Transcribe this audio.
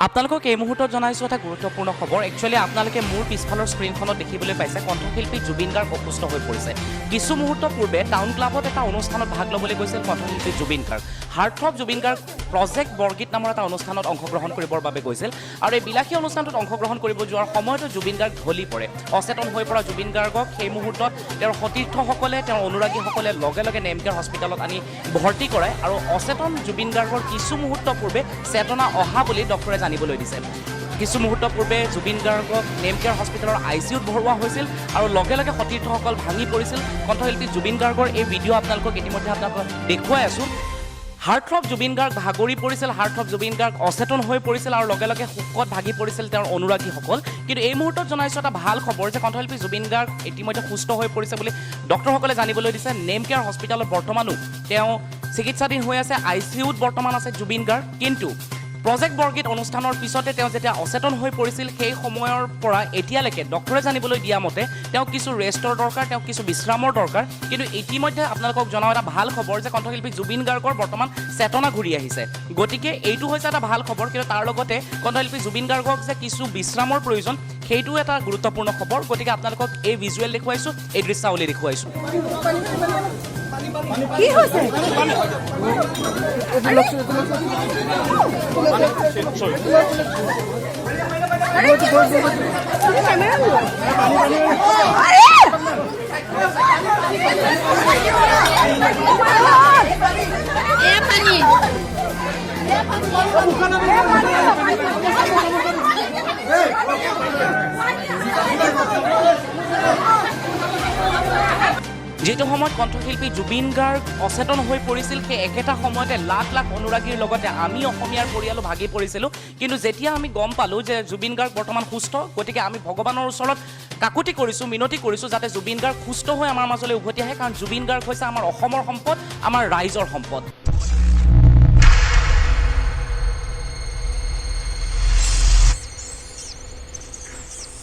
আপোনালোকক এই মুহূৰ্তত জনাইছোঁ এটা গুৰুত্বপূৰ্ণ খবৰ। একচুৱেলি আপোনালোকে মোৰ পিছফালৰ স্ক্ৰীণখনত দেখিবলৈ পাইছে কণ্ঠশিল্পী জুবিন গাৰ্গ অসুস্থ হৈ পৰিছে। কিছু মুহূৰ্ত পূৰ্বে টাউন ক্লাবত এটা অনুষ্ঠানত ভাগ ল'বলৈ গৈছিল কণ্ঠশিল্পী জুবিন গাৰ্গ। হাৰ্টথ্ৰব জুবিন গাৰ্গ প্ৰজেক্ট বৰগীত নামৰ এটা অনুষ্ঠানত অংশগ্ৰহণ কৰিবৰ বাবে গৈছিল আৰু এই বিলাসী অনুষ্ঠানটোত অংশগ্ৰহণ কৰিব যোৱাৰ সময়তো জুবিন গাৰ্গ ঢলি পৰে। অচেতন হৈ পৰা জুবিন গাৰ্গক সেই মুহূৰ্তত তেওঁৰ সতীৰ্থসকলে তেওঁৰ অনুৰাগীসকলে লগে লগে নেমকেয়াৰ হস্পিটেলত আনি ভৰ্তি কৰায় আৰু অচেতন জুবিন গাৰ্গৰ কিছু মুহূৰ্ত পূৰ্বে চেতনা অহা বুলি ডক্টৰে জানিবলৈ দিছে। কিছু মুহূৰ্ত পূৰ্বে জুবিন গাৰ্গক নেমকেয়াৰ হস্পিটেলৰ ICUত ভৰোৱা হৈছিল আৰু লগে লগে সতীৰ্থসকল ভাঙি পৰিছিল। কণ্ঠশিল্পী জুবিন গাৰ্গৰ এই ভিডিঅ' আপোনালোকক ইতিমধ্যে আপোনালোকক দেখুৱাই আছোঁ। হাৰ্টথ্ৰব জুবিন গাৰ্গ ভাগৰি পৰিছিল, হাৰ্টথ্ৰব জুবিন গাৰ্গ অচেতন হৈ পৰিছিল আৰু লগে লগে শোকত ভাগি পৰিছিল তেওঁৰ অনুৰাগীসকল। কিন্তু এই মুহূৰ্তত জনাইছোঁ এটা ভাল খবৰ যে কণ্ঠশিল্পী জুবিন গাৰ্গ ইতিমধ্যে সুস্থ হৈ পৰিছে বুলি ডক্টৰসকলে জানিবলৈ দিছে। নেমকেয়াৰ হস্পিটেলত বৰ্তমানো তেওঁ চিকিৎসাধীন হৈ আছে, ICUত বৰ্তমান আছে জুবিন গাৰ্গ। কিন্তু প্ৰজেক্ট বৰগীত অনুষ্ঠানৰ পিছতে তেওঁ যেতিয়া অচেতন হৈ পৰিছিল সেই সময়ৰ পৰা এতিয়ালৈকে ডক্টৰে জানিবলৈ দিয়া মতে তেওঁ কিছু ৰেষ্টৰ দৰকাৰ, তেওঁ কিছু বিশ্ৰামৰ দৰকাৰ। কিন্তু ইতিমধ্যে আপোনালোকক জনাওঁ এটা ভাল খবৰ যে কণ্ঠশিল্পী জুবিন গাৰ্গৰ বৰ্তমান চেতনা ঘূৰি আহিছে। গতিকে এইটো হৈছে এটা ভাল খবৰ, কিন্তু তাৰ লগতে কণ্ঠশিল্পী জুবিন গাৰ্গক যে কিছু বিশ্ৰামৰ প্ৰয়োজন সেইটোও এটা গুৰুত্বপূৰ্ণ খবৰ। গতিকে আপোনালোকক এই ভিজুৱেল দেখুৱাইছোঁ, এই দৃশ্যাৱলী দেখুৱাইছোঁ। কি হৈছে? যিটো সময়ত কণ্ঠশিল্পী জুবিন গাৰ্গ অচেতন হৈ পৰিছিল সেই একেটা সময়তে লাখ লাখ অনুৰাগীৰ লগতে আমি অসমীয়াৰ পৰিয়ালো ভাগি পৰিছিলোঁ। কিন্তু যেতিয়া আমি গম পালোঁ যে জুবিন গাৰ্গ বৰ্তমান সুস্থ, গতিকে আমি ভগৱানৰ ওচৰত কাকুতি কৰিছোঁ, মিনতি কৰিছোঁ যাতে জুবিন গাৰ্গ সুস্থ হৈ আমাৰ মাজলৈ উভতি আহে, কাৰণ জুবিন গাৰ্গ হৈছে আমাৰ অসমৰ সম্পদ, আমাৰ ৰাইজৰ সম্পদ।